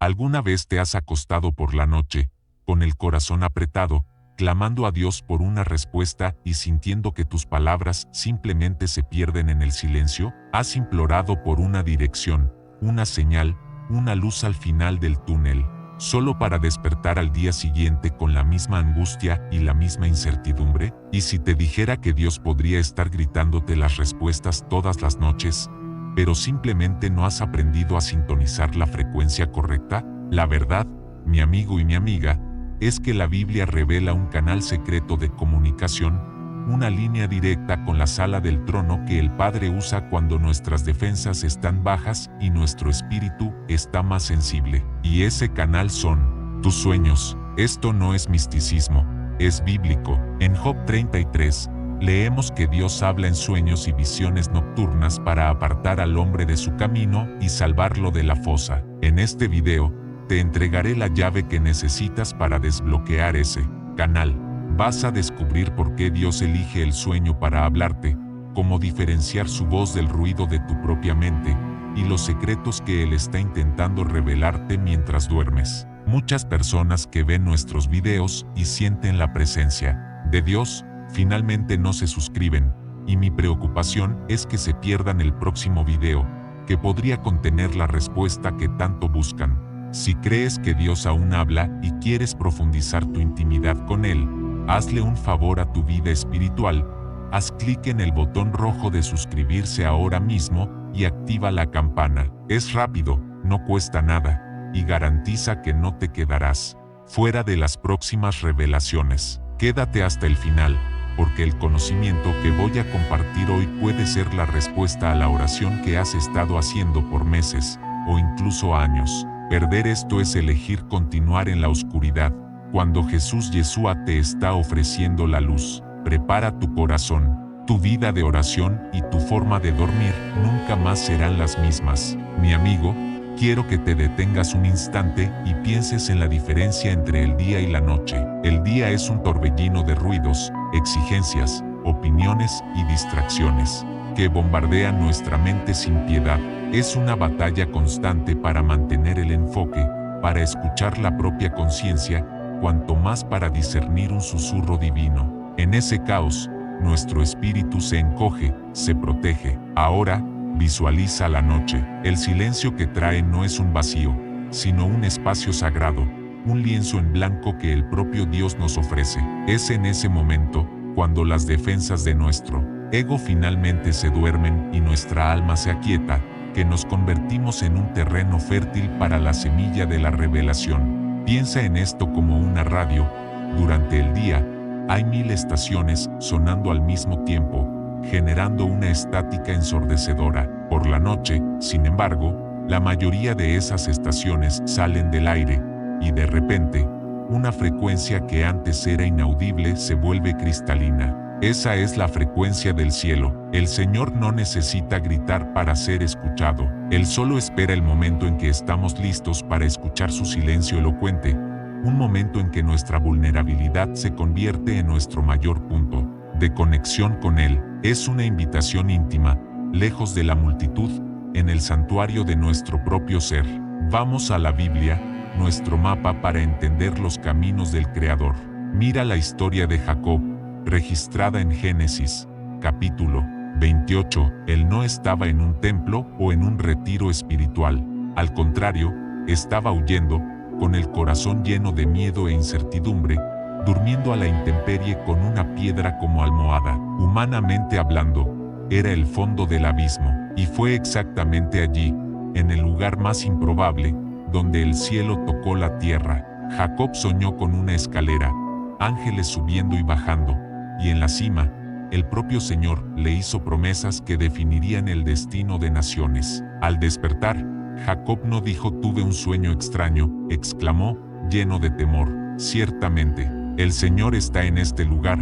¿Alguna vez te has acostado por la noche, con el corazón apretado, clamando a Dios por una respuesta y sintiendo que tus palabras simplemente se pierden en el silencio? ¿Has implorado por una dirección, una señal, una luz al final del túnel, solo para despertar al día siguiente con la misma angustia y la misma incertidumbre? ¿Y si te dijera que Dios podría estar gritándote las respuestas todas las noches, pero simplemente no has aprendido a sintonizar la frecuencia correcta? La verdad, mi amigo y mi amiga, es que la Biblia revela un canal secreto de comunicación, una línea directa con la sala del trono que el Padre usa cuando nuestras defensas están bajas y nuestro espíritu está más sensible. Y ese canal son tus sueños. Esto no es misticismo, es bíblico. En Job 33, leemos que Dios habla en sueños y visiones nocturnas para apartar al hombre de su camino y salvarlo de la fosa. En este video, te entregaré la llave que necesitas para desbloquear ese canal. Vas a descubrir por qué Dios elige el sueño para hablarte, cómo diferenciar su voz del ruido de tu propia mente, y los secretos que Él está intentando revelarte mientras duermes. Muchas personas que ven nuestros videos y sienten la presencia de Dios, finalmente no se suscriben, y mi preocupación es que se pierdan el próximo video, que podría contener la respuesta que tanto buscan. Si crees que Dios aún habla y quieres profundizar tu intimidad con Él, hazle un favor a tu vida espiritual. Haz clic en el botón rojo de suscribirse ahora mismo y activa la campana. Es rápido, no cuesta nada, y garantiza que no te quedarás fuera de las próximas revelaciones. Quédate hasta el final, porque el conocimiento que voy a compartir hoy puede ser la respuesta a la oración que has estado haciendo por meses, o incluso años. Perder esto es elegir continuar en la oscuridad, cuando Jesús Yeshua te está ofreciendo la luz. Prepara tu corazón, tu vida de oración y tu forma de dormir nunca más serán las mismas. Mi amigo, quiero que te detengas un instante y pienses en la diferencia entre el día y la noche. El día es un torbellino de ruidos, exigencias, opiniones y distracciones, que bombardean nuestra mente sin piedad. Es una batalla constante para mantener el enfoque, para escuchar la propia conciencia, cuanto más para discernir un susurro divino. En ese caos, nuestro espíritu se encoge, se protege. Ahora, visualiza la noche. El silencio que trae no es un vacío, sino un espacio sagrado, un lienzo en blanco que el propio Dios nos ofrece. Es en ese momento, cuando las defensas de nuestro ego finalmente se duermen y nuestra alma se aquieta, que nos convertimos en un terreno fértil para la semilla de la revelación. Piensa en esto como una radio. Durante el día, hay 1000 estaciones sonando al mismo tiempo, generando una estática ensordecedora. Por la noche, sin embargo, la mayoría de esas estaciones salen del aire, y de repente, una frecuencia que antes era inaudible se vuelve cristalina. Esa es la frecuencia del cielo. El Señor no necesita gritar para ser escuchado. Él solo espera el momento en que estamos listos para escuchar su silencio elocuente, un momento en que nuestra vulnerabilidad se convierte en nuestro mayor punto de conexión con Él. Es una invitación íntima, lejos de la multitud, en el santuario de nuestro propio ser. Vamos a la Biblia, nuestro mapa para entender los caminos del Creador. Mira la historia de Jacob, registrada en Génesis, capítulo 28. Él no estaba en un templo o en un retiro espiritual. Al contrario, estaba huyendo, con el corazón lleno de miedo e incertidumbre, durmiendo a la intemperie con una piedra como almohada. Humanamente hablando, era el fondo del abismo, y fue exactamente allí, en el lugar más improbable, donde el cielo tocó la tierra. Jacob soñó con una escalera, ángeles subiendo y bajando, y en la cima, el propio Señor le hizo promesas que definirían el destino de naciones. Al despertar, Jacob no dijo «tuve un sueño extraño», exclamó, lleno de temor. Ciertamente, el Señor está en este lugar,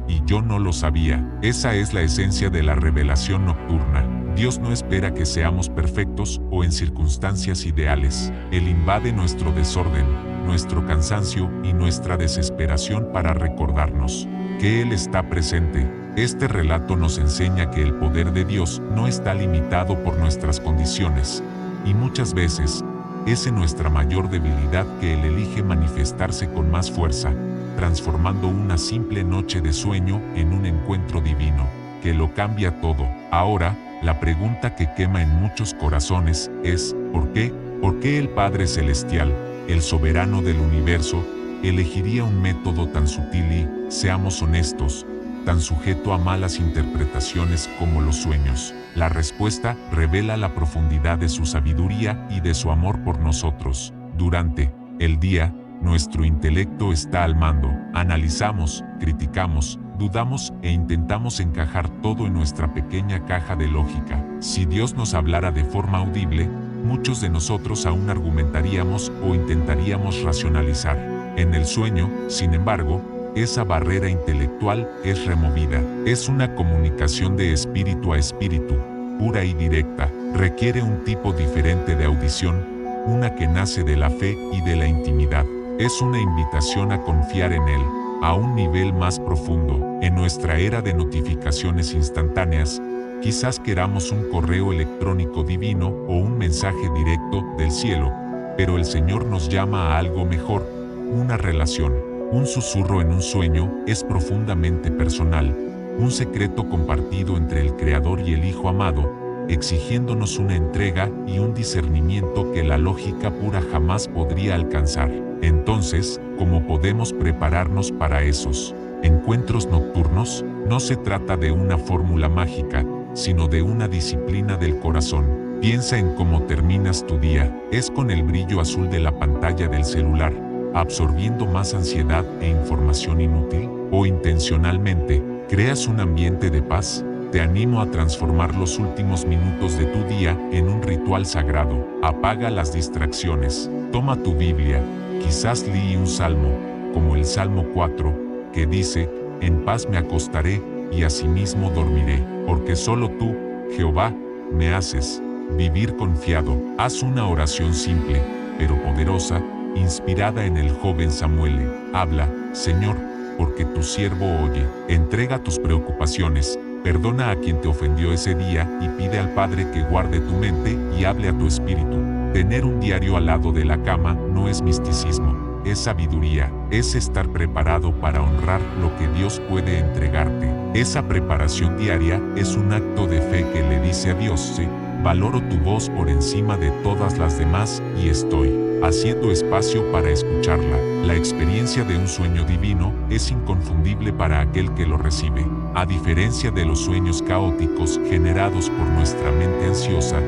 y yo no lo sabía. Esa es la esencia de la revelación nocturna. Dios no espera que seamos perfectos o en circunstancias ideales. Él invade nuestro desorden, nuestro cansancio y nuestra desesperación para recordarnos que Él está presente. Este relato nos enseña que el poder de Dios no está limitado por nuestras condiciones, y muchas veces, es en nuestra mayor debilidad que Él elige manifestarse con más fuerza, transformando una simple noche de sueño en un encuentro divino, que lo cambia todo. Ahora, la pregunta que quema en muchos corazones es, ¿por qué? ¿Por qué el Padre Celestial, el soberano del universo, elegiría un método tan sutil y, seamos honestos, tan sujeto a malas interpretaciones como los sueños? La respuesta revela la profundidad de su sabiduría y de su amor por nosotros. Durante el día, nuestro intelecto está al mando, analizamos, criticamos, dudamos e intentamos encajar todo en nuestra pequeña caja de lógica. Si Dios nos hablara de forma audible, muchos de nosotros aún argumentaríamos o intentaríamos racionalizar. En el sueño, sin embargo, esa barrera intelectual es removida. Es una comunicación de espíritu a espíritu, pura y directa. Requiere un tipo diferente de audición, una que nace de la fe y de la intimidad. Es una invitación a confiar en Él, a un nivel más profundo. En nuestra era de notificaciones instantáneas, quizás queramos un correo electrónico divino o un mensaje directo del cielo, pero el Señor nos llama a algo mejor, una relación. Un susurro en un sueño es profundamente personal, un secreto compartido entre el Creador y el Hijo amado, exigiéndonos una entrega y un discernimiento que la lógica pura jamás podría alcanzar. Entonces, ¿cómo podemos prepararnos para esos encuentros nocturnos? No se trata de una fórmula mágica, sino de una disciplina del corazón. Piensa en cómo terminas tu día. ¿Es con el brillo azul de la pantalla del celular, absorbiendo más ansiedad e información inútil? ¿O intencionalmente creas un ambiente de paz? Te animo a transformar los últimos minutos de tu día en un ritual sagrado. Apaga las distracciones. Toma tu Biblia. Quizás lee un salmo, como el Salmo 4, que dice: en paz me acostaré y asimismo dormiré, porque solo tú, Jehová, me haces vivir confiado. Haz una oración simple, pero poderosa, inspirada en el joven Samuel. Habla, Señor, porque tu siervo oye. Entrega tus preocupaciones, perdona a quien te ofendió ese día y pide al Padre que guarde tu mente y hable a tu espíritu. Tener un diario al lado de la cama no es misticismo, es sabiduría, es estar preparado para honrar lo que Dios puede entregarte. Esa preparación diaria es un acto de fe que le dice a Dios: sí, valoro tu voz por encima de todas las demás y estoy haciendo espacio para escucharla. La experiencia de un sueño divino es inconfundible para aquel que lo recibe. A diferencia de los sueños caóticos generados por nuestra mente ansiosa,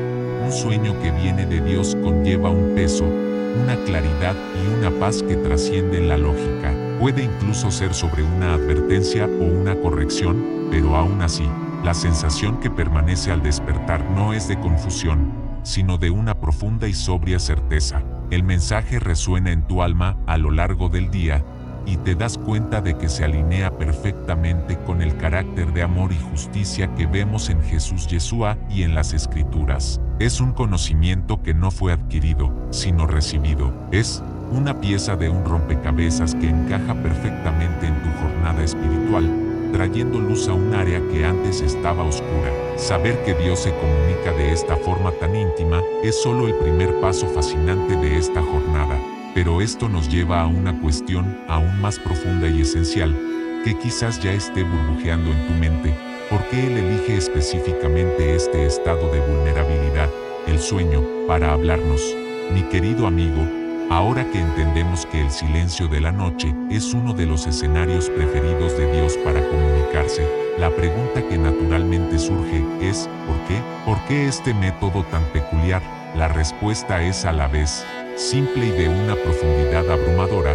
un sueño que viene de Dios conlleva un peso, una claridad y una paz que trascienden la lógica. Puede incluso ser sobre una advertencia o una corrección, pero aún así, la sensación que permanece al despertar no es de confusión, sino de una profunda y sobria certeza. El mensaje resuena en tu alma a lo largo del día, y te das cuenta de que se alinea perfectamente con el carácter de amor y justicia que vemos en Jesús Yeshua y en las Escrituras. Es un conocimiento que no fue adquirido, sino recibido. Es una pieza de un rompecabezas que encaja perfectamente en tu jornada espiritual, trayendo luz a un área que antes estaba oscura. Saber que Dios se comunica de esta forma tan íntima es solo el primer paso fascinante de esta jornada. Pero esto nos lleva a una cuestión aún más profunda y esencial, que quizás ya esté burbujeando en tu mente. ¿Por qué Él elige específicamente este estado de vulnerabilidad, el sueño, para hablarnos? Mi querido amigo, ahora que entendemos que el silencio de la noche es uno de los escenarios preferidos de Dios para comunicarse, la pregunta que naturalmente surge es: ¿por qué? ¿Por qué este método tan peculiar? La respuesta es a la vez simple y de una profundidad abrumadora.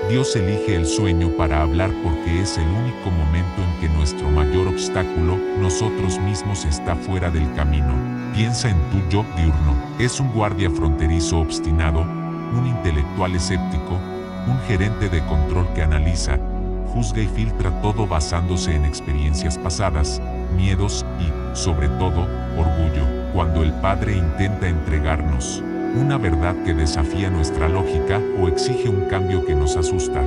Dios elige el sueño para hablar porque es el único momento en que nuestro mayor obstáculo, nosotros mismos, está fuera del camino. Piensa en tu yo diurno. Es un guardia fronterizo obstinado, un intelectual escéptico, un gerente de control que analiza, juzga y filtra todo basándose en experiencias pasadas, miedos y, sobre todo, orgullo. Cuando el Padre intenta entregarnos una verdad que desafía nuestra lógica o exige un cambio que nos asusta,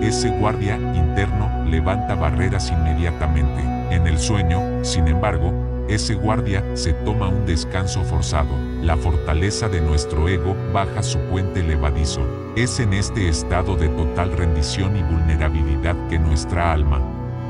ese guardia interno levanta barreras inmediatamente. En el sueño, sin embargo, ese guardia se toma un descanso forzado. La fortaleza de nuestro ego baja su puente levadizo. Es en este estado de total rendición y vulnerabilidad que nuestra alma,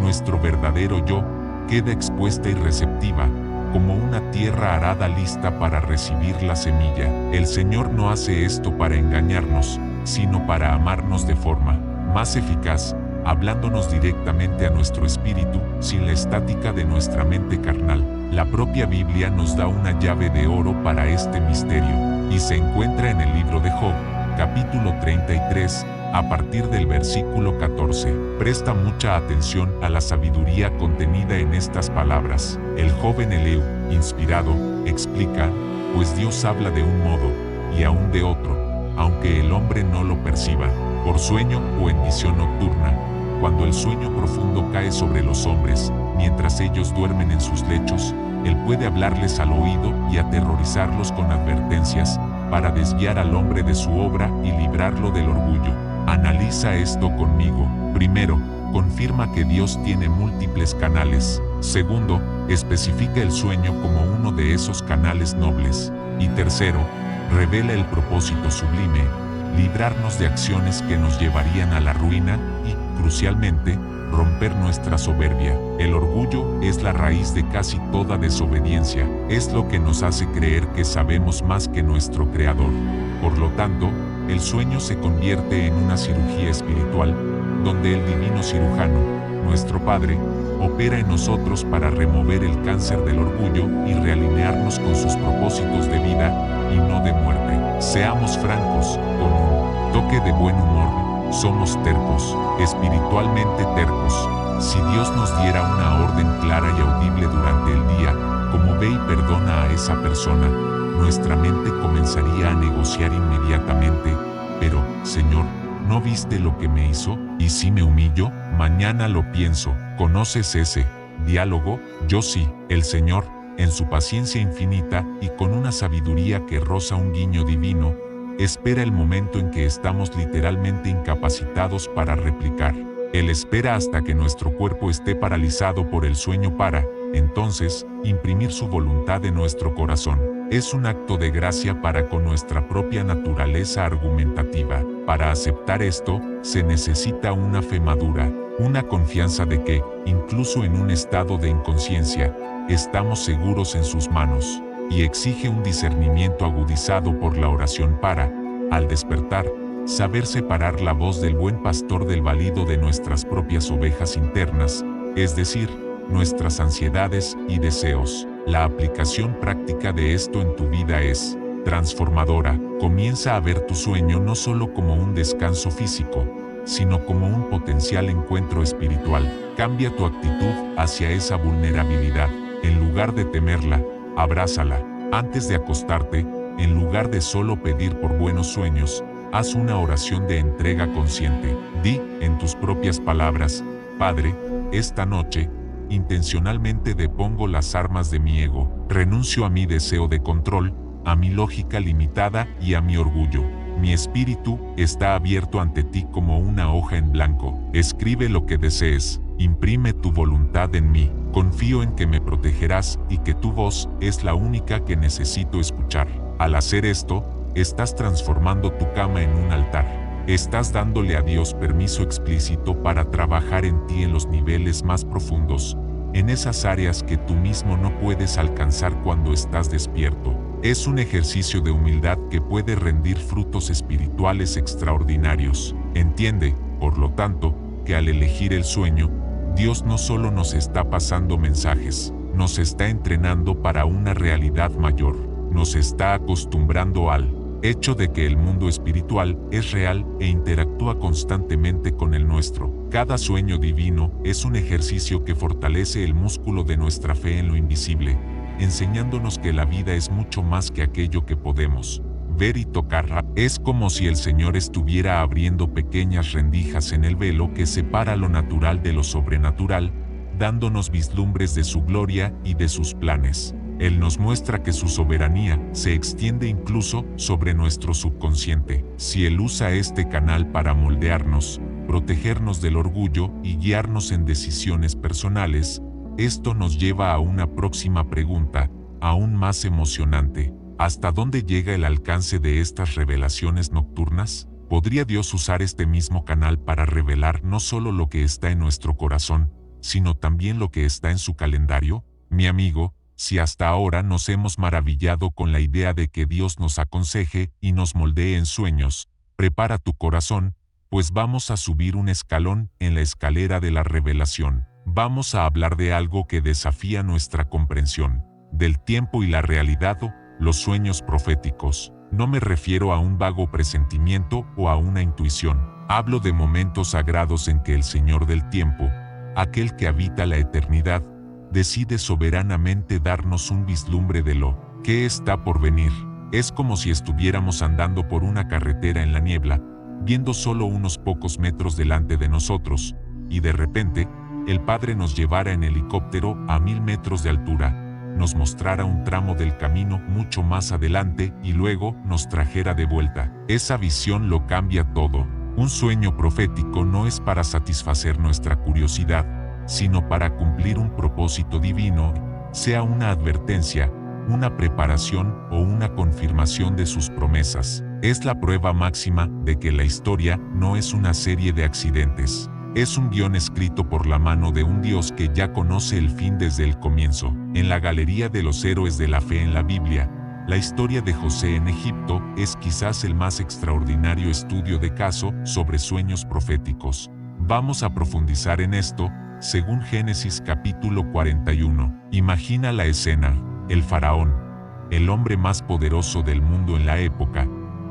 nuestro verdadero yo, queda expuesta y receptiva, como una tierra arada lista para recibir la semilla. El Señor no hace esto para engañarnos, sino para amarnos de forma más eficaz, hablándonos directamente a nuestro espíritu, sin la estática de nuestra mente carnal. La propia Biblia nos da una llave de oro para este misterio, y se encuentra en el libro de Job, capítulo 33, a partir del versículo 14. Presta mucha atención a la sabiduría contenida en estas palabras. El joven Eliú, inspirado, explica, pues Dios habla de un modo, y aún de otro, aunque el hombre no lo perciba, por sueño o en visión nocturna, cuando el sueño profundo cae sobre los hombres, mientras ellos duermen en sus lechos, Él puede hablarles al oído y aterrorizarlos con advertencias, para desviar al hombre de su obra y librarlo del orgullo. Analiza esto conmigo. Primero, confirma que Dios tiene múltiples canales. Segundo, especifica el sueño como uno de esos canales nobles. Y tercero, revela el propósito sublime, librarnos de acciones que nos llevarían a la ruina y, crucialmente, romper nuestra soberbia. El orgullo es la raíz de casi toda desobediencia, es lo que nos hace creer que sabemos más que nuestro Creador. Por lo tanto, el sueño se convierte en una cirugía espiritual, donde el divino cirujano, nuestro Padre, opera en nosotros para remover el cáncer del orgullo y realinearnos con sus propósitos de vida y no de muerte. Seamos francos, con un toque de buen humor, somos tercos, espiritualmente tercos. Si Dios nos diera una orden clara y audible durante el día, como ve y perdona a esa persona, nuestra mente comenzaría a negociar inmediatamente, pero, Señor, ¿no viste lo que me hizo? ¿Y si me humillo? Mañana lo pienso. ¿Conoces ese diálogo? Yo sí. El Señor, en su paciencia infinita y con una sabiduría que roza un guiño divino, espera el momento en que estamos literalmente incapacitados para replicar. Él espera hasta que nuestro cuerpo esté paralizado por el sueño para, entonces, imprimir su voluntad en nuestro corazón. Es un acto de gracia para con nuestra propia naturaleza argumentativa. Para aceptar esto, se necesita una fe madura, una confianza de que, incluso en un estado de inconsciencia, estamos seguros en sus manos, y exige un discernimiento agudizado por la oración para, al despertar, saber separar la voz del buen pastor del balido de nuestras propias ovejas internas, es decir, nuestras ansiedades y deseos. La aplicación práctica de esto en tu vida es transformadora. Comienza a ver tu sueño no solo como un descanso físico, sino como un potencial encuentro espiritual. Cambia tu actitud hacia esa vulnerabilidad. En lugar de temerla, abrázala. Antes de acostarte, en lugar de solo pedir por buenos sueños, haz una oración de entrega consciente. Di, en tus propias palabras, Padre, esta noche, intencionalmente depongo las armas de mi ego, renuncio a mi deseo de control, a mi lógica limitada y a mi orgullo. Mi espíritu está abierto ante ti como una hoja en blanco. Escribe lo que desees, imprime tu voluntad en mí. Confío en que me protegerás y que tu voz es la única que necesito escuchar. Al hacer esto, estás transformando tu cama en un altar. Estás dándole a Dios permiso explícito para trabajar en ti en los niveles más profundos, en esas áreas que tú mismo no puedes alcanzar cuando estás despierto. Es un ejercicio de humildad que puede rendir frutos espirituales extraordinarios. Entiende, por lo tanto, que al elegir el sueño, Dios no solo nos está pasando mensajes, nos está entrenando para una realidad mayor, nos está acostumbrando al hecho de que el mundo espiritual es real e interactúa constantemente con el nuestro. Cada sueño divino es un ejercicio que fortalece el músculo de nuestra fe en lo invisible, enseñándonos que la vida es mucho más que aquello que podemos ver y tocar. Es como si el Señor estuviera abriendo pequeñas rendijas en el velo que separa lo natural de lo sobrenatural, dándonos vislumbres de su gloria y de sus planes. Él nos muestra que su soberanía se extiende incluso sobre nuestro subconsciente. Si Él usa este canal para moldearnos, protegernos del orgullo y guiarnos en decisiones personales, Esto nos lleva a una próxima pregunta, aún más emocionante. ¿Hasta dónde llega el alcance de estas revelaciones nocturnas? ¿Podría Dios usar este mismo canal para revelar no solo lo que está en nuestro corazón, sino también lo que está en su calendario? Mi amigo, si hasta ahora nos hemos maravillado con la idea de que Dios nos aconseje y nos moldee en sueños, prepara tu corazón, pues vamos a subir un escalón en la escalera de la revelación. Vamos a hablar de algo que desafía nuestra comprensión, del tiempo y la realidad, los sueños proféticos. No me refiero a un vago presentimiento o a una intuición. Hablo de momentos sagrados en que el Señor del tiempo, aquel que habita la eternidad, decide soberanamente darnos un vislumbre de lo que está por venir. Es como si estuviéramos andando por una carretera en la niebla, viendo solo unos pocos metros delante de nosotros, y de repente, el Padre nos llevara en helicóptero a 1000 metros de altura, nos mostrara un tramo del camino mucho más adelante y luego nos trajera de vuelta. Esa visión lo cambia todo. Un sueño profético no es para satisfacer nuestra curiosidad, sino para cumplir un propósito divino, sea una advertencia, una preparación o una confirmación de sus promesas. Es la prueba máxima de que la historia no es una serie de accidentes. Es un guión escrito por la mano de un Dios que ya conoce el fin desde el comienzo. En la galería de los héroes de la fe en la Biblia, la historia de José en Egipto es quizás el más extraordinario estudio de caso sobre sueños proféticos. Vamos a profundizar en esto, según Génesis capítulo 41. Imagina la escena. El faraón, el hombre más poderoso del mundo en la época,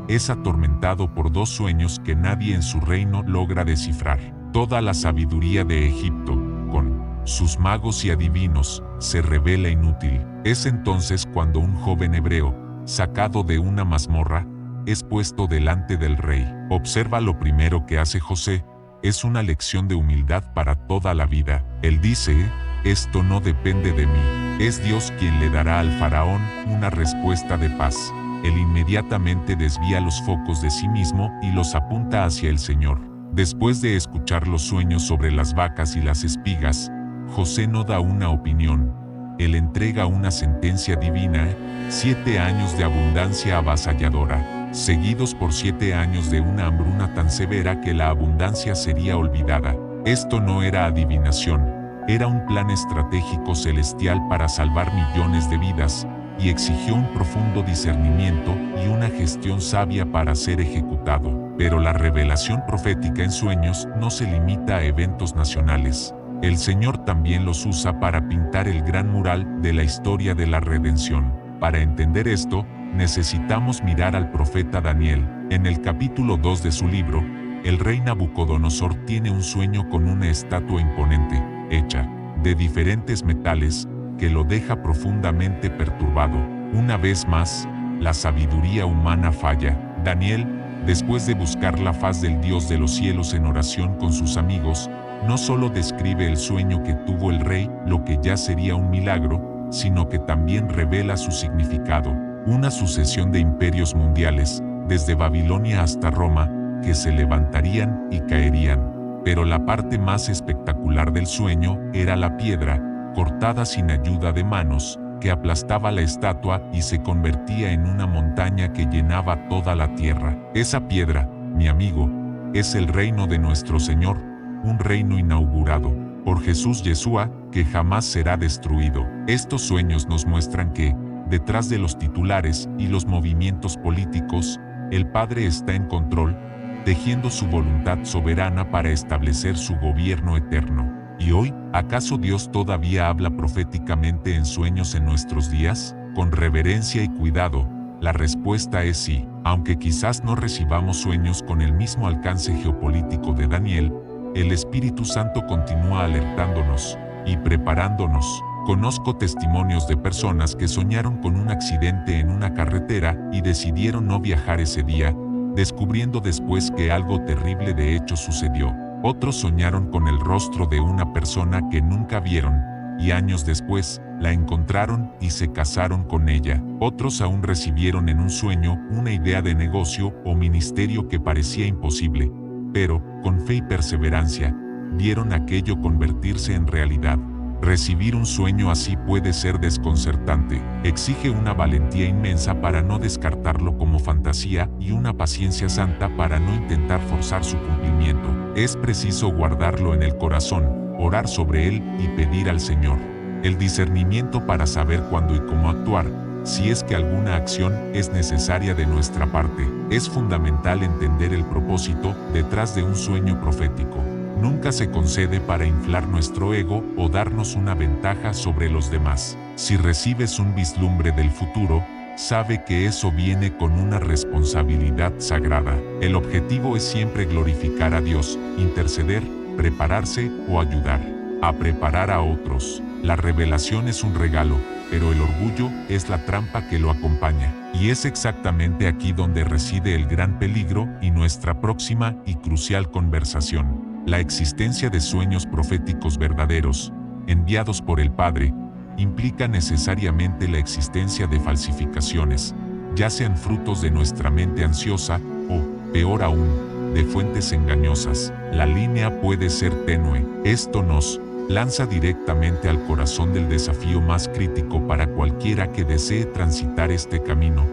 es atormentado por dos sueños que nadie en su reino logra descifrar. Toda la sabiduría de Egipto, con sus magos y adivinos, se revela inútil. Es entonces cuando un joven hebreo, sacado de una mazmorra, es puesto delante del rey. Observa lo primero que hace José, es una lección de humildad para toda la vida. Él dice, esto no depende de mí, es Dios quien le dará al faraón una respuesta de paz. Él inmediatamente desvía los focos de sí mismo y los apunta hacia el Señor. Después de escuchar los sueños sobre las vacas y las espigas, José no da una opinión. Él entrega una sentencia divina, 7 años de abundancia avasalladora, seguidos por 7 años de una hambruna tan severa que la abundancia sería olvidada. Esto no era adivinación, era un plan estratégico celestial para salvar millones de vidas, y exigió un profundo discernimiento y una gestión sabia para ser ejecutado. Pero la revelación profética en sueños no se limita a eventos nacionales. El Señor también los usa para pintar el gran mural de la historia de la redención. Para entender esto, necesitamos mirar al profeta Daniel. En el capítulo 2 de su libro, el rey Nabucodonosor tiene un sueño con una estatua imponente, hecha de diferentes metales, que lo deja profundamente perturbado. Una vez más, la sabiduría humana falla. Daniel, después de buscar la faz del Dios de los cielos en oración con sus amigos, no solo describe el sueño que tuvo el rey, lo que ya sería un milagro, sino que también revela su significado, una sucesión de imperios mundiales, desde Babilonia hasta Roma, que se levantarían y caerían. Pero la parte más espectacular del sueño era la piedra, cortada sin ayuda de manos, que aplastaba la estatua y se convertía en una montaña que llenaba toda la tierra. Esa piedra, mi amigo, es el reino de nuestro Señor, un reino inaugurado por Jesús Yeshua, que jamás será destruido. Estos sueños nos muestran que, detrás de los titulares y los movimientos políticos, el Padre está en control, tejiendo su voluntad soberana para establecer su gobierno eterno. ¿Y hoy, acaso Dios todavía habla proféticamente en sueños en nuestros días? Con reverencia y cuidado, la respuesta es sí. Aunque quizás no recibamos sueños con el mismo alcance geopolítico de Daniel, el Espíritu Santo continúa alertándonos y preparándonos. Conozco testimonios de personas que soñaron con un accidente en una carretera y decidieron no viajar ese día, descubriendo después que algo terrible de hecho sucedió. Otros soñaron con el rostro de una persona que nunca vieron, y años después, la encontraron y se casaron con ella. Otros aún recibieron en un sueño una idea de negocio o ministerio que parecía imposible, pero, con fe y perseverancia, vieron aquello convertirse en realidad. Recibir un sueño así puede ser desconcertante, exige una valentía inmensa para no descartarlo como fantasía y una paciencia santa para no intentar forzar su cumplimiento. Es preciso guardarlo en el corazón, orar sobre él y pedir al Señor el discernimiento para saber cuándo y cómo actuar. Si es que alguna acción es necesaria de nuestra parte, es fundamental entender el propósito detrás de un sueño profético. Nunca se concede para inflar nuestro ego o darnos una ventaja sobre los demás. Si recibes un vislumbre del futuro, sabe que eso viene con una responsabilidad sagrada. El objetivo es siempre glorificar a Dios, interceder, prepararse o ayudar a preparar a otros. La revelación es un regalo, pero el orgullo es la trampa que lo acompaña. Y es exactamente aquí donde reside el gran peligro y nuestra próxima y crucial conversación. La existencia de sueños proféticos verdaderos, enviados por el Padre, implica necesariamente la existencia de falsificaciones, ya sean frutos de nuestra mente ansiosa o, peor aún, de fuentes engañosas. La línea puede ser tenue. Esto nos lanza directamente al corazón del desafío más crítico para cualquiera que desee transitar este camino.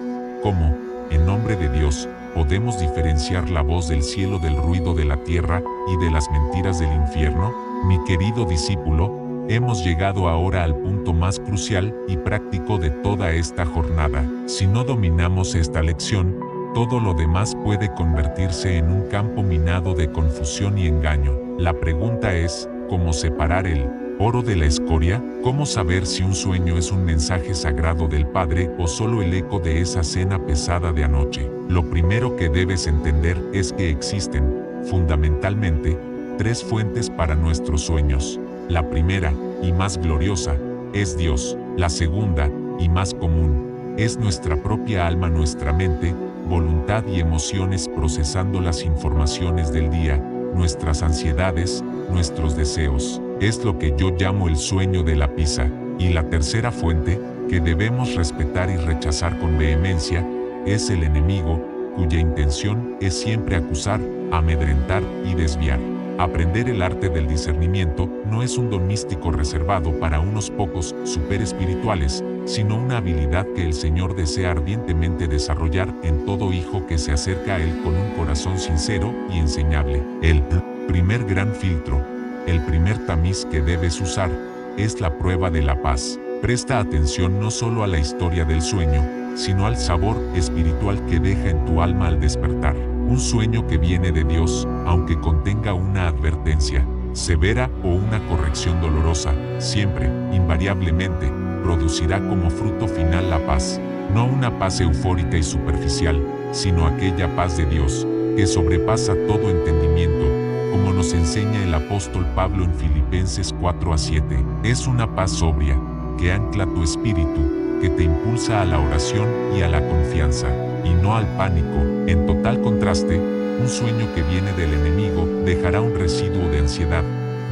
¿Cómo, en nombre de Dios, podemos diferenciar la voz del cielo del ruido de la tierra y de las mentiras del infierno? Mi querido discípulo, hemos llegado ahora al punto más crucial y práctico de toda esta jornada. Si no dominamos esta lección, todo lo demás puede convertirse en un campo minado de confusión y engaño. La pregunta es, ¿cómo separar el oro de la escoria? ¿Cómo saber si un sueño es un mensaje sagrado del Padre o solo el eco de esa cena pesada de anoche? Lo primero que debes entender es que existen, fundamentalmente, tres fuentes para nuestros sueños. La primera, y más gloriosa, es Dios. La segunda, y más común, es nuestra propia alma, nuestra mente, voluntad y emociones procesando las informaciones del día, nuestras ansiedades, nuestros deseos. Es lo que yo llamo el sueño de la pizza. Y la tercera fuente, que debemos respetar y rechazar con vehemencia, es el enemigo, cuya intención es siempre acusar, amedrentar y desviar. Aprender el arte del discernimiento no es un don místico reservado para unos pocos superespirituales, sino una habilidad que el Señor desea ardientemente desarrollar en todo hijo que se acerca a Él con un corazón sincero y enseñable. El primer gran filtro, el primer tamiz que debes usar, es la prueba de la paz. Presta atención no solo a la historia del sueño, sino al sabor espiritual que deja en tu alma al despertar. Un sueño que viene de Dios, aunque contenga una advertencia severa o una corrección dolorosa, siempre, invariablemente, producirá como fruto final la paz. No una paz eufórica y superficial, sino aquella paz de Dios, que sobrepasa todo entendimiento, como nos enseña el apóstol Pablo en Filipenses 4-7. Es una paz sobria, que ancla tu espíritu, que te impulsa a la oración y a la confianza, y no al pánico. En total contraste, un sueño que viene del enemigo dejará un residuo de ansiedad,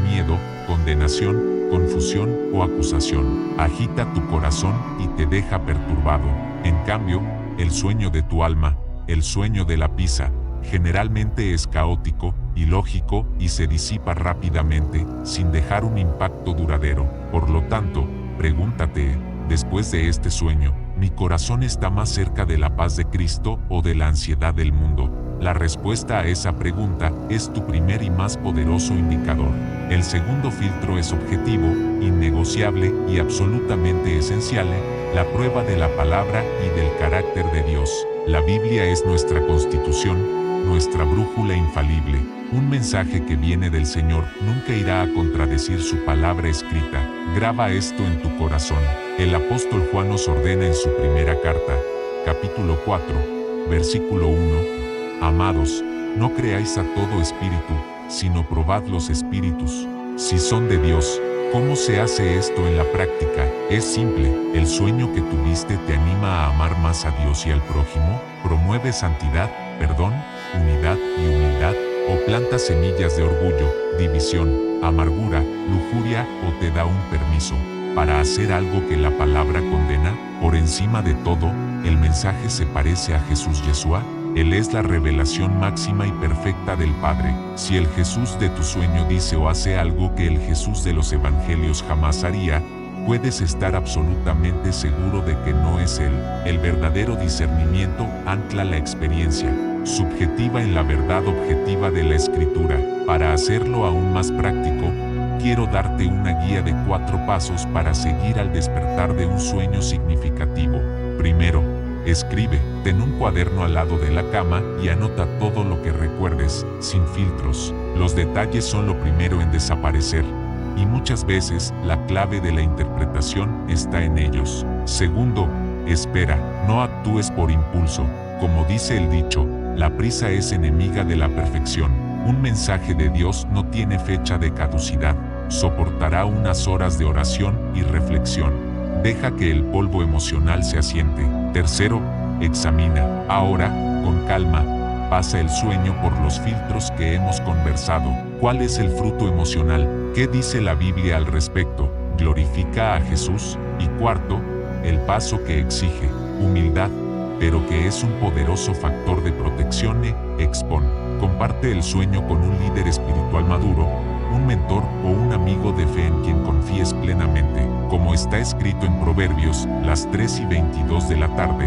miedo, condenación, confusión o acusación. Agita tu corazón y te deja perturbado. En cambio, el sueño de tu alma, el sueño de la pizza, generalmente es caótico, ilógico y se disipa rápidamente, sin dejar un impacto duradero. Por lo tanto, pregúntate, después de este sueño, ¿mi corazón está más cerca de la paz de Cristo o de la ansiedad del mundo? La respuesta a esa pregunta es tu primer y más poderoso indicador. El segundo filtro es objetivo, innegociable y absolutamente esencial, la prueba de la palabra y del carácter de Dios. La Biblia es nuestra constitución, nuestra brújula infalible. Un mensaje que viene del Señor nunca irá a contradecir su palabra escrita. Graba esto en tu corazón. El apóstol Juan nos ordena en su primera carta, capítulo 4, versículo 1, Amados, no creáis a todo espíritu, sino probad los espíritus, si son de Dios. ¿Cómo se hace esto en la práctica? Es simple. El sueño que tuviste te anima a amar más a Dios y al prójimo, promueve santidad, perdón, unidad y humildad, o planta semillas de orgullo, división, amargura, lujuria, o te da un permiso para hacer algo que la palabra condena. Por encima de todo, ¿el mensaje se parece a Jesús Yeshua? Él es la revelación máxima y perfecta del Padre. Si el Jesús de tu sueño dice o hace algo que el Jesús de los evangelios jamás haría, puedes estar absolutamente seguro de que no es Él. El verdadero discernimiento ancla la experiencia subjetiva en la verdad objetiva de la Escritura. Para hacerlo aún más práctico, quiero darte una guía de 4 pasos para seguir al despertar de un sueño significativo. Primero, escribe, ten un cuaderno al lado de la cama y anota todo lo que recuerdes, sin filtros. Los detalles son lo primero en desaparecer, y muchas veces la clave de la interpretación está en ellos. Segundo, espera, no actúes por impulso. Como dice el dicho, la prisa es enemiga de la perfección. Un mensaje de Dios no tiene fecha de caducidad. Soportará unas horas de oración y reflexión. Deja que el polvo emocional se asiente. Tercero, examina. Ahora, con calma, pasa el sueño por los filtros que hemos conversado. ¿Cuál es el fruto emocional? ¿Qué dice la Biblia al respecto? ¿Glorifica a Jesús? Y cuarto, el paso que exige humildad, pero que es un poderoso factor de protección. Expon. Comparte el sueño con un líder espiritual maduro, un mentor o un amigo de fe en quien confíes plenamente. Como está escrito en Proverbios, las 3:22 de la tarde,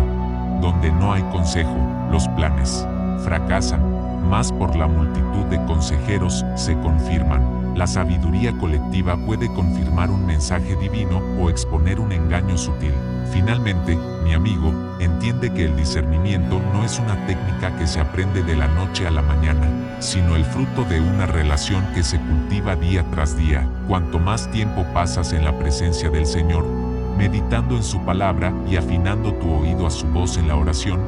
donde no hay consejo, los planes fracasan, mas por la multitud de consejeros se confirman. La sabiduría colectiva puede confirmar un mensaje divino o exponer un engaño sutil. Finalmente, mi amigo, entiende que el discernimiento no es una técnica que se aprende de la noche a la mañana, sino el fruto de una relación que se cultiva día tras día. Cuanto más tiempo pasas en la presencia del Señor, meditando en su palabra y afinando tu oído a su voz en la oración,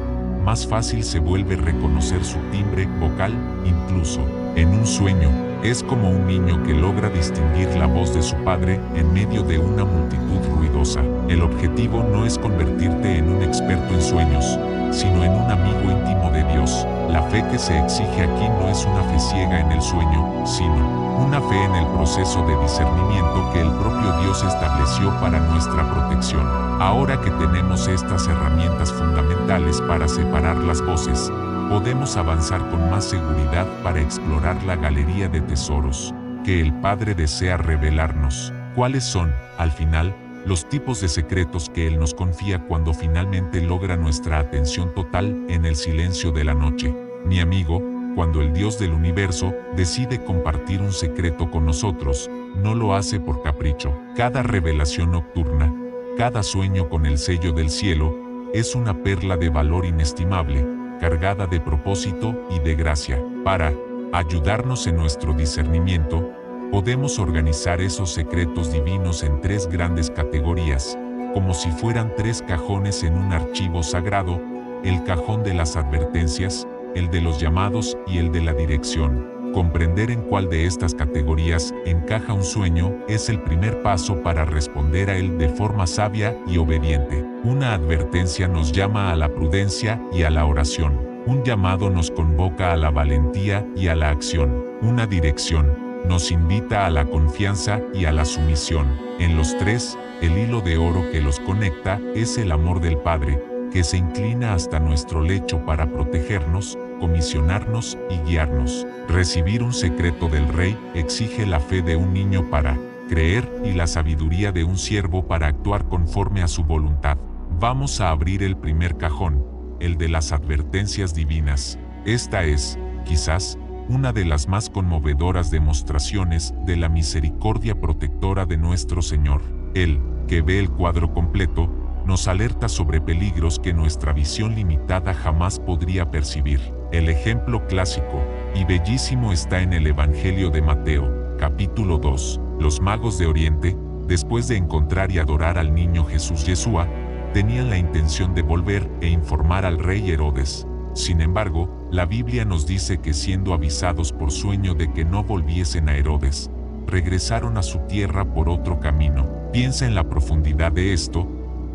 más fácil se vuelve reconocer su timbre vocal, incluso en un sueño. Es como un niño que logra distinguir la voz de su padre en medio de una multitud ruidosa. El objetivo no es convertirte en un experto en sueños, sino en un amigo íntimo de Dios. La fe que se exige aquí no es una fe ciega en el sueño, sino una fe en el proceso de discernimiento que el propio Dios estableció para nuestra protección. Ahora que tenemos estas herramientas fundamentales para separar las voces, podemos avanzar con más seguridad para explorar la galería de tesoros que el Padre desea revelarnos. ¿Cuáles son, al final, los tipos de secretos que Él nos confía cuando finalmente logra nuestra atención total en el silencio de la noche? Mi amigo, cuando el Dios del universo decide compartir un secreto con nosotros, no lo hace por capricho. Cada revelación nocturna, cada sueño con el sello del cielo, es una perla de valor inestimable, cargada de propósito y de gracia. Para ayudarnos en nuestro discernimiento, podemos organizar esos secretos divinos en 3 grandes categorías, como si fueran 3 cajones en un archivo sagrado: el cajón de las advertencias, el de los llamados y el de la dirección. Comprender en cuál de estas categorías encaja un sueño es el primer paso para responder a él de forma sabia y obediente. Una advertencia nos llama a la prudencia y a la oración. Un llamado nos convoca a la valentía y a la acción. Una dirección nos invita a la confianza y a la sumisión. En los 3, el hilo de oro que los conecta es el amor del Padre, que se inclina hasta nuestro lecho para protegernos, comisionarnos y guiarnos. Recibir un secreto del Rey exige la fe de un niño para creer y la sabiduría de un siervo para actuar conforme a su voluntad. Vamos a abrir el primer cajón, el de las advertencias divinas. Esta es, quizás, una de las más conmovedoras demostraciones de la misericordia protectora de nuestro Señor. Él, que ve el cuadro completo, nos alerta sobre peligros que nuestra visión limitada jamás podría percibir. El ejemplo clásico y bellísimo está en el Evangelio de Mateo, capítulo 2. Los magos de Oriente, después de encontrar y adorar al niño Jesús Yeshua, tenían la intención de volver e informar al rey Herodes. Sin embargo, la Biblia nos dice que, siendo avisados por sueño de que no volviesen a Herodes, regresaron a su tierra por otro camino. Piensa en la profundidad de esto.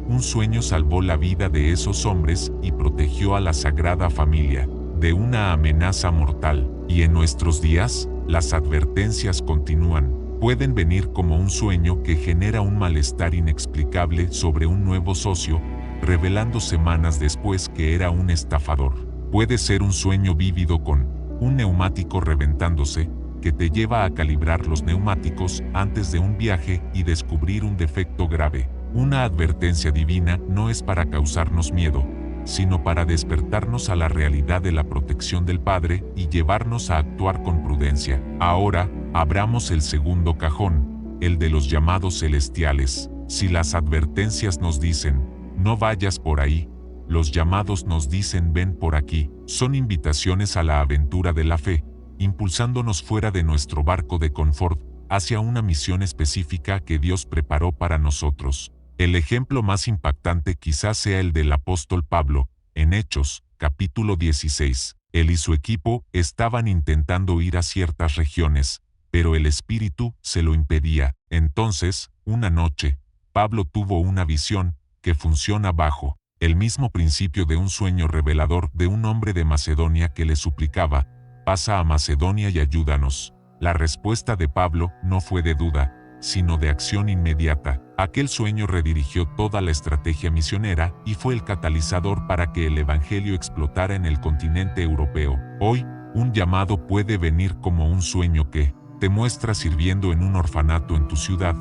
Un sueño salvó la vida de esos hombres y protegió a la Sagrada Familia de una amenaza mortal. Y en nuestros días, las advertencias continúan. Pueden venir como un sueño que genera un malestar inexplicable sobre un nuevo socio, revelando semanas después que era un estafador. Puede ser un sueño vívido con un neumático reventándose, que te lleva a calibrar los neumáticos antes de un viaje y descubrir un defecto grave. Una advertencia divina no es para causarnos miedo, sino para despertarnos a la realidad de la protección del Padre y llevarnos a actuar con prudencia. Ahora, abramos el segundo cajón, el de los llamados celestiales. Si las advertencias nos dicen, no vayas por ahí, los llamados nos dicen ven por aquí, son invitaciones a la aventura de la fe, impulsándonos fuera de nuestro barco de confort, hacia una misión específica que Dios preparó para nosotros. El ejemplo más impactante quizás sea el del apóstol Pablo, en Hechos, capítulo 16. Él y su equipo estaban intentando ir a ciertas regiones, pero el Espíritu se lo impedía. Entonces, una noche, Pablo tuvo una visión, que funciona bajo el mismo principio de un sueño revelador de un hombre de Macedonia que le suplicaba, pasa a Macedonia y ayúdanos. La respuesta de Pablo no fue de duda, sino de acción inmediata. Aquel sueño redirigió toda la estrategia misionera y fue el catalizador para que el evangelio explotara en el continente europeo. Hoy, un llamado puede venir como un sueño que te muestra sirviendo en un orfanato en tu ciudad,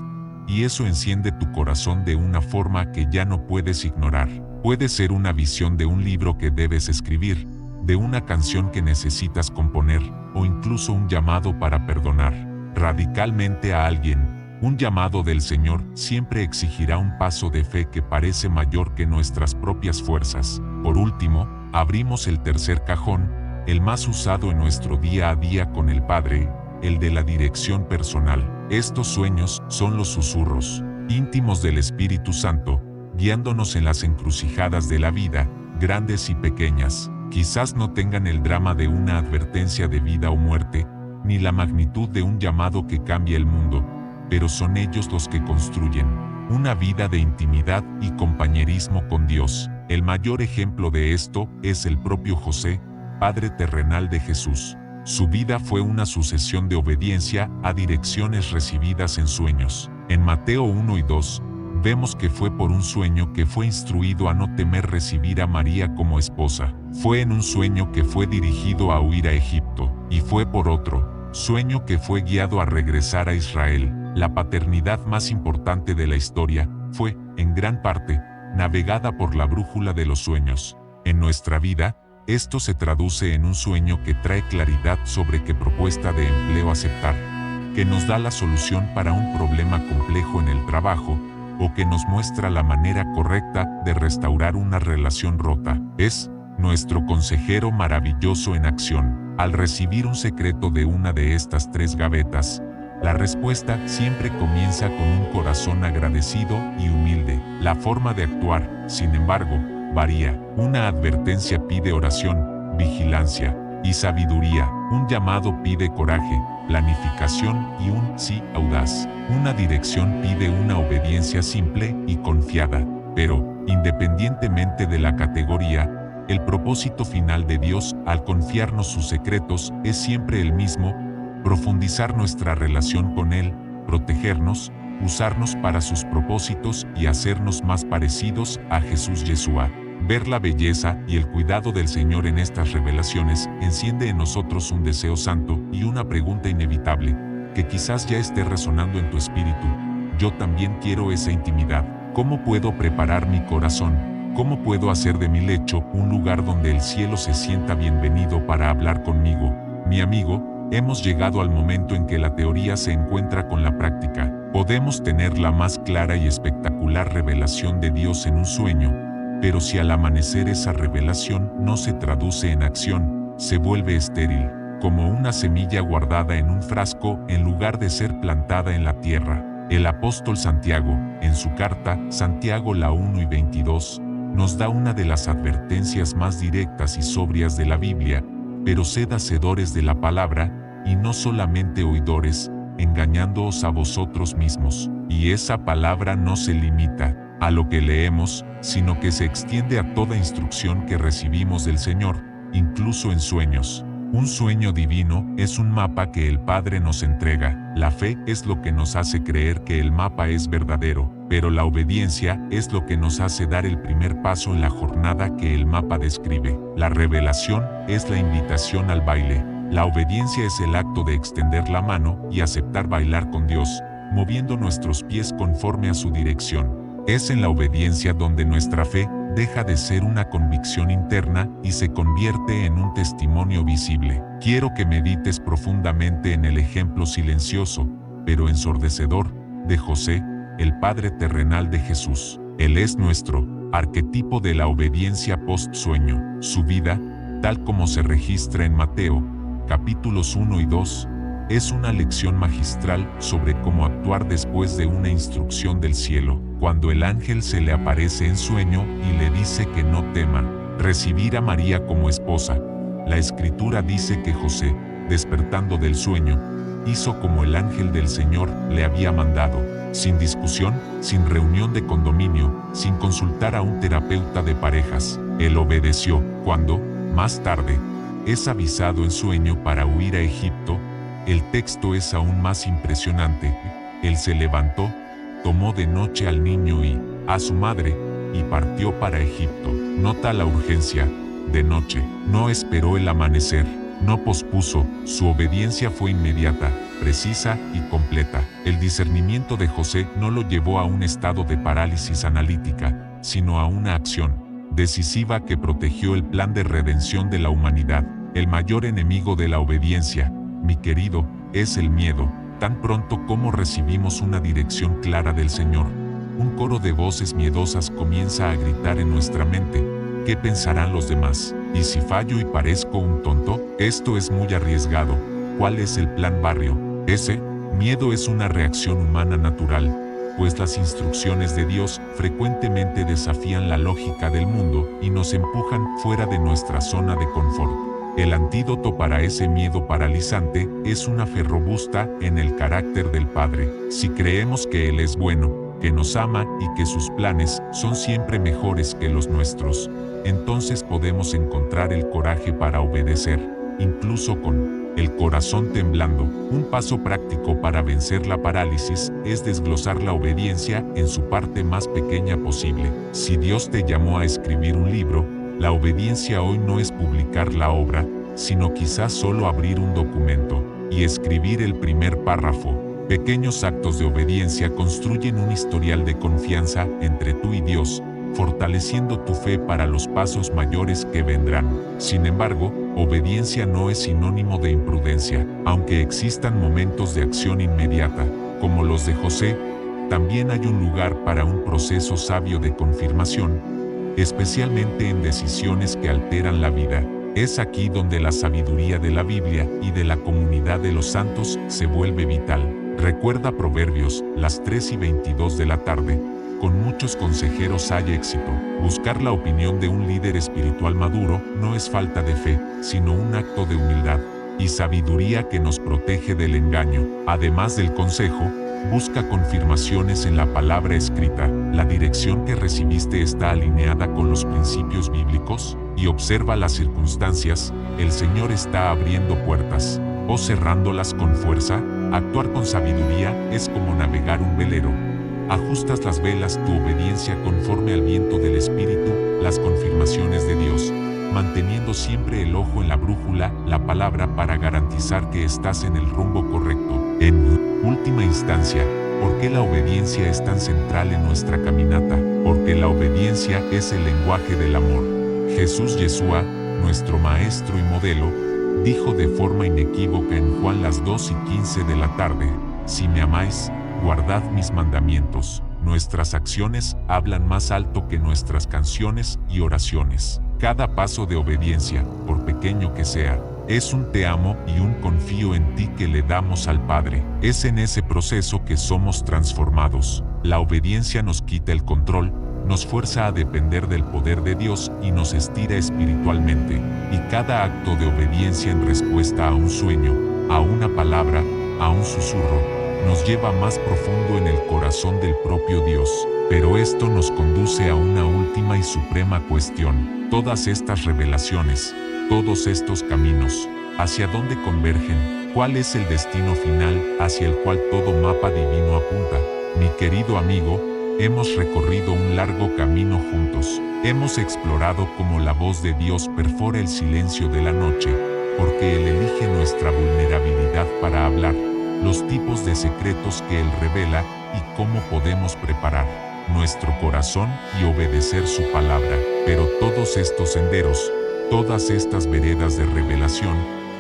y eso enciende tu corazón de una forma que ya no puedes ignorar. Puede ser una visión de un libro que debes escribir, de una canción que necesitas componer, o incluso un llamado para perdonar radicalmente a alguien. Un llamado del Señor siempre exigirá un paso de fe que parece mayor que nuestras propias fuerzas. Por último, abrimos el tercer cajón, el más usado en nuestro día a día con el Padre, el de la dirección personal. Estos sueños son los susurros íntimos del Espíritu Santo, guiándonos en las encrucijadas de la vida, grandes y pequeñas. Quizás no tengan el drama de una advertencia de vida o muerte, ni la magnitud de un llamado que cambia el mundo, pero son ellos los que construyen una vida de intimidad y compañerismo con Dios. El mayor ejemplo de esto es el propio José, padre terrenal de Jesús. Su vida fue una sucesión de obediencia a direcciones recibidas en sueños. En Mateo 1 y 2, vemos que fue por un sueño que fue instruido a no temer recibir a María como esposa. Fue en un sueño que fue dirigido a huir a Egipto, y fue por otro sueño que fue guiado a regresar a Israel. La paternidad más importante de la historia fue, en gran parte, navegada por la brújula de los sueños. En nuestra vida, esto se traduce en un sueño que trae claridad sobre qué propuesta de empleo aceptar, que nos da la solución para un problema complejo en el trabajo, o que nos muestra la manera correcta de restaurar una relación rota. Es nuestro consejero maravilloso en acción. Al recibir un secreto de una de estas tres gavetas, la respuesta siempre comienza con un corazón agradecido y humilde. La forma de actuar, sin embargo, varía. Una advertencia pide oración, vigilancia y sabiduría. Un llamado pide coraje, planificación y un sí audaz. Una dirección pide una obediencia simple y confiada. Pero, independientemente de la categoría, el propósito final de Dios al confiarnos sus secretos es siempre el mismo: profundizar nuestra relación con Él, protegernos, usarnos para sus propósitos y hacernos más parecidos a Jesús Yeshua. Ver la belleza y el cuidado del Señor en estas revelaciones enciende en nosotros un deseo santo y una pregunta inevitable, que quizás ya esté resonando en tu espíritu. Yo también quiero esa intimidad. ¿Cómo puedo preparar mi corazón? ¿Cómo puedo hacer de mi lecho un lugar donde el cielo se sienta bienvenido para hablar conmigo? Mi amigo, hemos llegado al momento en que la teoría se encuentra con la práctica. Podemos tener la más clara y espectacular revelación de Dios en un sueño, pero si al amanecer esa revelación no se traduce en acción, se vuelve estéril, como una semilla guardada en un frasco en lugar de ser plantada en la tierra. El apóstol Santiago, en su carta, Santiago la 1 y 22, nos da una de las advertencias más directas y sobrias de la Biblia: pero sed hacedores de la palabra, y no solamente oidores, engañándoos a vosotros mismos. Y esa palabra no se limita a lo que leemos, sino que se extiende a toda instrucción que recibimos del Señor, incluso en sueños. Un sueño divino es un mapa que el Padre nos entrega. La fe es lo que nos hace creer que el mapa es verdadero, pero la obediencia es lo que nos hace dar el primer paso en la jornada que el mapa describe. La revelación es la invitación al baile. La obediencia es el acto de extender la mano y aceptar bailar con Dios, moviendo nuestros pies conforme a su dirección. Es en la obediencia donde nuestra fe deja de ser una convicción interna y se convierte en un testimonio visible. Quiero que medites profundamente en el ejemplo silencioso, pero ensordecedor, de José, el Padre terrenal de Jesús. Él es nuestro arquetipo de la obediencia post-sueño. Su vida, tal como se registra en Mateo, capítulos 1 y 2, es una lección magistral sobre cómo actuar después de una instrucción del cielo, cuando el ángel se le aparece en sueño y le dice que no tema recibir a María como esposa. La Escritura dice que José, despertando del sueño, hizo como el ángel del Señor le había mandado, sin discusión, sin reunión de condominio, sin consultar a un terapeuta de parejas. Él obedeció. Cuando, más tarde, es avisado en sueño para huir a Egipto, el texto es aún más impresionante. Él se levantó, tomó de noche al niño y a su madre, y partió para Egipto. Nota la urgencia. De noche. No esperó el amanecer. No pospuso. Su obediencia fue inmediata, precisa y completa. El discernimiento de José no lo llevó a un estado de parálisis analítica, sino a una acción decisiva que protegió el plan de redención de la humanidad. El mayor enemigo de la obediencia, mi querido, es el miedo. Tan pronto como recibimos una dirección clara del Señor, un coro de voces miedosas comienza a gritar en nuestra mente: ¿qué pensarán los demás? ¿Y si fallo y parezco un tonto? Esto es muy arriesgado. ¿Cuál es el plan barrio? Ese miedo es una reacción humana natural, pues las instrucciones de Dios frecuentemente desafían la lógica del mundo y nos empujan fuera de nuestra zona de confort. El antídoto para ese miedo paralizante es una fe robusta en el carácter del Padre. Si creemos que Él es bueno, que nos ama y que sus planes son siempre mejores que los nuestros, entonces podemos encontrar el coraje para obedecer, incluso con el corazón temblando. Un paso práctico para vencer la parálisis es desglosar la obediencia en su parte más pequeña posible. Si Dios te llamó a escribir un libro, la obediencia hoy no es publicar la obra, sino quizás solo abrir un documento y escribir el primer párrafo. Pequeños actos de obediencia construyen un historial de confianza entre tú y Dios, fortaleciendo tu fe para los pasos mayores que vendrán. Sin embargo, obediencia no es sinónimo de imprudencia. Aunque existan momentos de acción inmediata, como los de José, también hay un lugar para un proceso sabio de confirmación, especialmente en decisiones que alteran la vida. Es aquí donde la sabiduría de la Biblia y de la comunidad de los santos se vuelve vital. Recuerda Proverbios, las 3:22 de la tarde. Con muchos consejeros hay éxito. Buscar la opinión de un líder espiritual maduro no es falta de fe, sino un acto de humildad y sabiduría que nos protege del engaño. Además del consejo, busca confirmaciones en la palabra escrita. ¿La dirección que recibiste está alineada con los principios bíblicos? Y observa las circunstancias. El Señor está abriendo puertas o cerrándolas con fuerza. Actuar con sabiduría es como navegar un velero. Ajustas las velas, tu obediencia conforme al viento del Espíritu, las confirmaciones de Dios, manteniendo siempre el ojo en la brújula, la palabra, para garantizar que estás en el rumbo correcto. En última instancia, ¿por qué la obediencia es tan central en nuestra caminata? Porque la obediencia es el lenguaje del amor. Jesús Yeshua, nuestro maestro y modelo, dijo de forma inequívoca en Juan las 2:15 de la tarde: si me amáis, guardad mis mandamientos. Nuestras acciones hablan más alto que nuestras canciones y oraciones. Cada paso de obediencia, por pequeño que sea, es un te amo y un confío en ti que le damos al Padre. Es en ese proceso que somos transformados. La obediencia nos quita el control, nos fuerza a depender del poder de Dios y nos estira espiritualmente. Y cada acto de obediencia en respuesta a un sueño, a una palabra, a un susurro, nos lleva más profundo en el corazón del propio Dios. Pero esto nos conduce a una última y suprema cuestión. Todas estas revelaciones, todos estos caminos, ¿hacia dónde convergen? ¿Cuál es el destino final hacia el cual todo mapa divino apunta? Mi querido amigo, hemos recorrido un largo camino juntos. Hemos explorado cómo la voz de Dios perfora el silencio de la noche, porque Él elige nuestra vulnerabilidad para hablar, los tipos de secretos que Él revela y cómo podemos preparar nuestro corazón y obedecer su palabra. Pero todos estos senderos, todas estas veredas de revelación,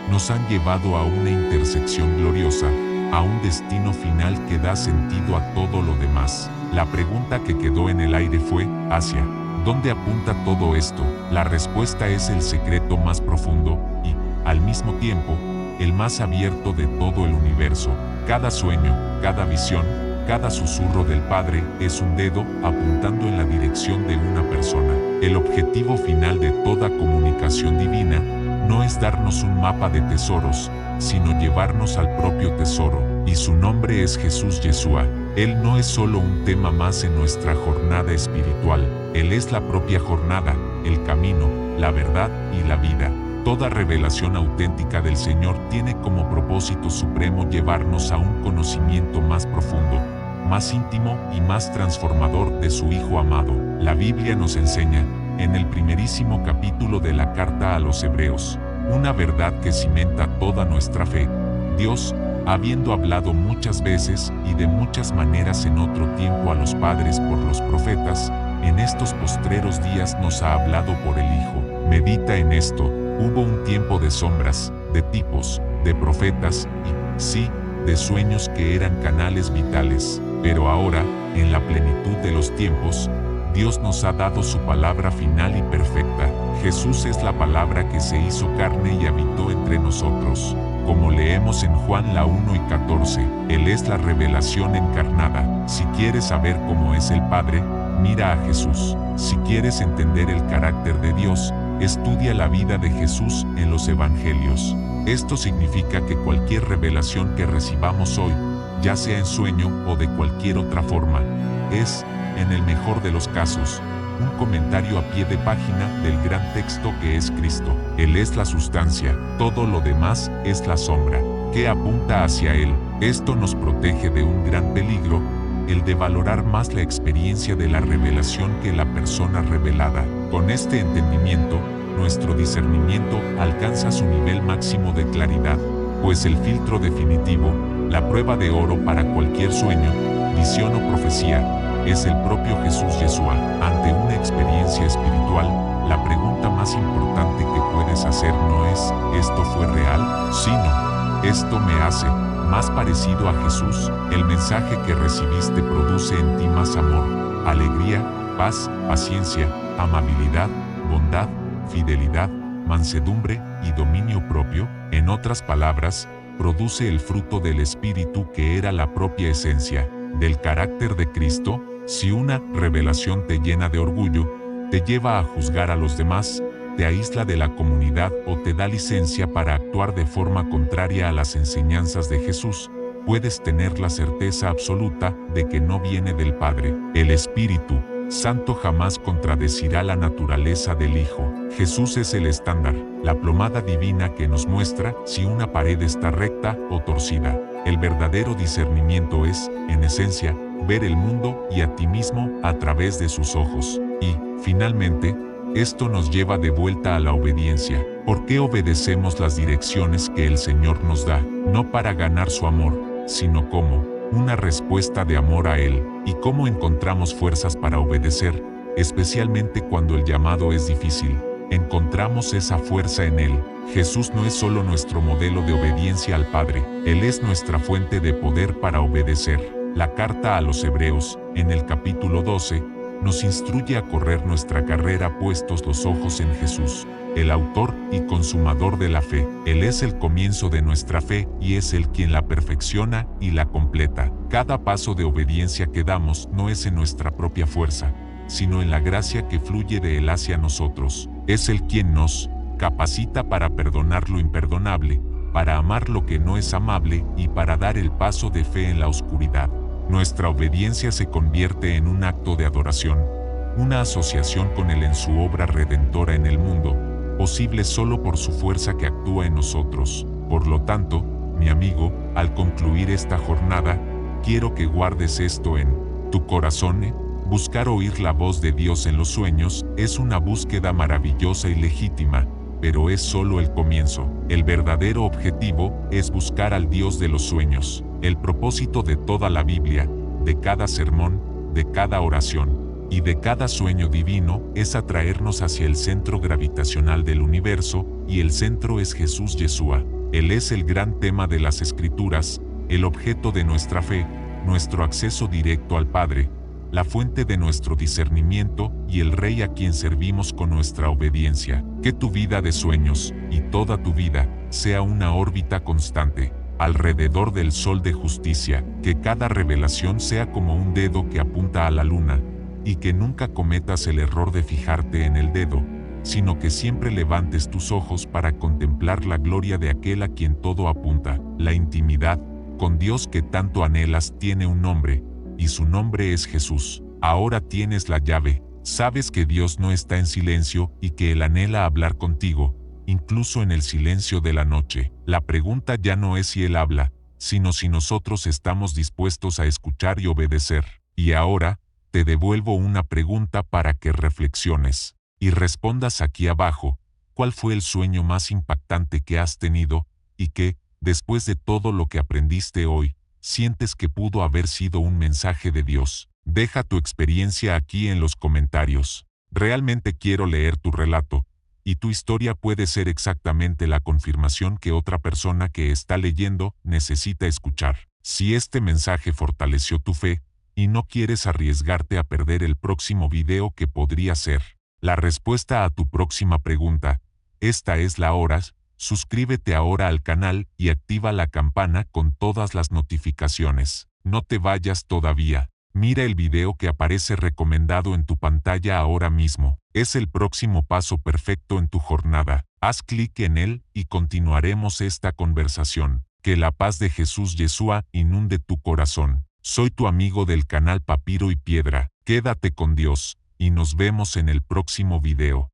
nos han llevado a una intersección gloriosa, a un destino final que da sentido a todo lo demás. La pregunta que quedó en el aire fue, ¿hacia dónde apunta todo esto? La respuesta es el secreto más profundo y, al mismo tiempo, el más abierto de todo el universo. Cada sueño, cada visión, cada susurro del Padre es un dedo apuntando en la dirección de una persona. El objetivo final de toda comunicación divina no es darnos un mapa de tesoros, sino llevarnos al propio tesoro, y su nombre es Jesús Yeshua. Él no es solo un tema más en nuestra jornada espiritual, Él es la propia jornada, el camino, la verdad y la vida. Toda revelación auténtica del Señor tiene como propósito supremo llevarnos a un conocimiento más profundo, más íntimo y más transformador de su Hijo amado. La Biblia nos enseña, en el primerísimo capítulo de la carta a los Hebreos, una verdad que cimenta toda nuestra fe. Dios, habiendo hablado muchas veces y de muchas maneras en otro tiempo a los padres por los profetas, en estos postreros días nos ha hablado por el Hijo. Medita en esto. Hubo un tiempo de sombras, de tipos, de profetas y, sí, de sueños que eran canales vitales, pero ahora, en la plenitud de los tiempos, Dios nos ha dado su palabra final y perfecta. Jesús es la palabra que se hizo carne y habitó entre nosotros. Como leemos en Juan la 1 y 14, Él es la revelación encarnada. Si quieres saber cómo es el Padre, mira a Jesús. Si quieres entender el carácter de Dios, estudia la vida de Jesús en los Evangelios. Esto significa que cualquier revelación que recibamos hoy, ya sea en sueño o de cualquier otra forma, es, en el mejor de los casos, un comentario a pie de página del gran texto que es Cristo. Él es la sustancia, todo lo demás es la sombra, que apunta hacia Él. Esto nos protege de un gran peligro, el de valorar más la experiencia de la revelación que la persona revelada. Con este entendimiento, nuestro discernimiento alcanza su nivel máximo de claridad, pues el filtro definitivo, la prueba de oro para cualquier sueño, visión o profecía, es el propio Jesús Yeshua. Ante una experiencia espiritual, la pregunta más importante que puedes hacer no es, ¿esto fue real?, sino, ¿esto me hace más parecido a Jesús? El mensaje que recibiste produce en ti más amor, alegría, paz, paciencia, amabilidad, bondad, fidelidad, mansedumbre y dominio propio. En otras palabras, produce el fruto del Espíritu que era la propia esencia del carácter de Cristo. Si una revelación te llena de orgullo, te lleva a juzgar a los demás, te aísla de la comunidad o te da licencia para actuar de forma contraria a las enseñanzas de Jesús, puedes tener la certeza absoluta de que no viene del Padre. El Espíritu Santo jamás contradecirá la naturaleza del Hijo. Jesús es el estándar, la plomada divina que nos muestra si una pared está recta o torcida. El verdadero discernimiento es, en esencia, ver el mundo y a ti mismo a través de sus ojos. Y, finalmente, esto nos lleva de vuelta a la obediencia. ¿Por qué obedecemos las direcciones que el Señor nos da? No para ganar su amor, sino como una respuesta de amor a Él. ¿Y cómo encontramos fuerzas para obedecer? Especialmente cuando el llamado es difícil. Encontramos esa fuerza en Él. Jesús no es solo nuestro modelo de obediencia al Padre, Él es nuestra fuente de poder para obedecer. La carta a los Hebreos, en el capítulo 12, nos instruye a correr nuestra carrera puestos los ojos en Jesús, el autor y consumador de la fe. Él es el comienzo de nuestra fe y es Él quien la perfecciona y la completa. Cada paso de obediencia que damos no es en nuestra propia fuerza, sino en la gracia que fluye de Él hacia nosotros. Es Él quien nos capacita para perdonar lo imperdonable, para amar lo que no es amable y para dar el paso de fe en la oscuridad. Nuestra obediencia se convierte en un acto de adoración, una asociación con Él en su obra redentora en el mundo, posible solo por su fuerza que actúa en nosotros. Por lo tanto, mi amigo, al concluir esta jornada, quiero que guardes esto en tu corazón. Buscar oír la voz de Dios en los sueños es una búsqueda maravillosa y legítima, pero es solo el comienzo. El verdadero objetivo es buscar al Dios de los sueños. El propósito de toda la Biblia, de cada sermón, de cada oración y de cada sueño divino es atraernos hacia el centro gravitacional del universo, y el centro es Jesús Yeshua. Él es el gran tema de las Escrituras, el objeto de nuestra fe, nuestro acceso directo al Padre, la fuente de nuestro discernimiento y el Rey a quien servimos con nuestra obediencia. Que tu vida de sueños, y toda tu vida, sea una órbita constante alrededor del sol de justicia, que cada revelación sea como un dedo que apunta a la luna, y que nunca cometas el error de fijarte en el dedo, sino que siempre levantes tus ojos para contemplar la gloria de aquel a quien todo apunta. La intimidad con Dios que tanto anhelas tiene un nombre, y su nombre es Jesús. Ahora tienes la llave, sabes que Dios no está en silencio y que Él anhela hablar contigo, incluso en el silencio de la noche. La pregunta ya no es si Él habla, sino si nosotros estamos dispuestos a escuchar y obedecer. Y ahora, te devuelvo una pregunta para que reflexiones y respondas aquí abajo. ¿Cuál fue el sueño más impactante que has tenido, y que, después de todo lo que aprendiste hoy, sientes que pudo haber sido un mensaje de Dios? Deja tu experiencia aquí en los comentarios. Realmente quiero leer tu relato, y tu historia puede ser exactamente la confirmación que otra persona que está leyendo necesita escuchar. Si este mensaje fortaleció tu fe, y no quieres arriesgarte a perder el próximo video que podría ser la respuesta a tu próxima pregunta, esta es la hora. Suscríbete ahora al canal y activa la campana con todas las notificaciones. No te vayas todavía. Mira el video que aparece recomendado en tu pantalla ahora mismo. Es el próximo paso perfecto en tu jornada. Haz clic en él y continuaremos esta conversación. Que la paz de Jesús Yeshua inunde tu corazón. Soy tu amigo del canal Papiro y Piedra. Quédate con Dios, y nos vemos en el próximo video.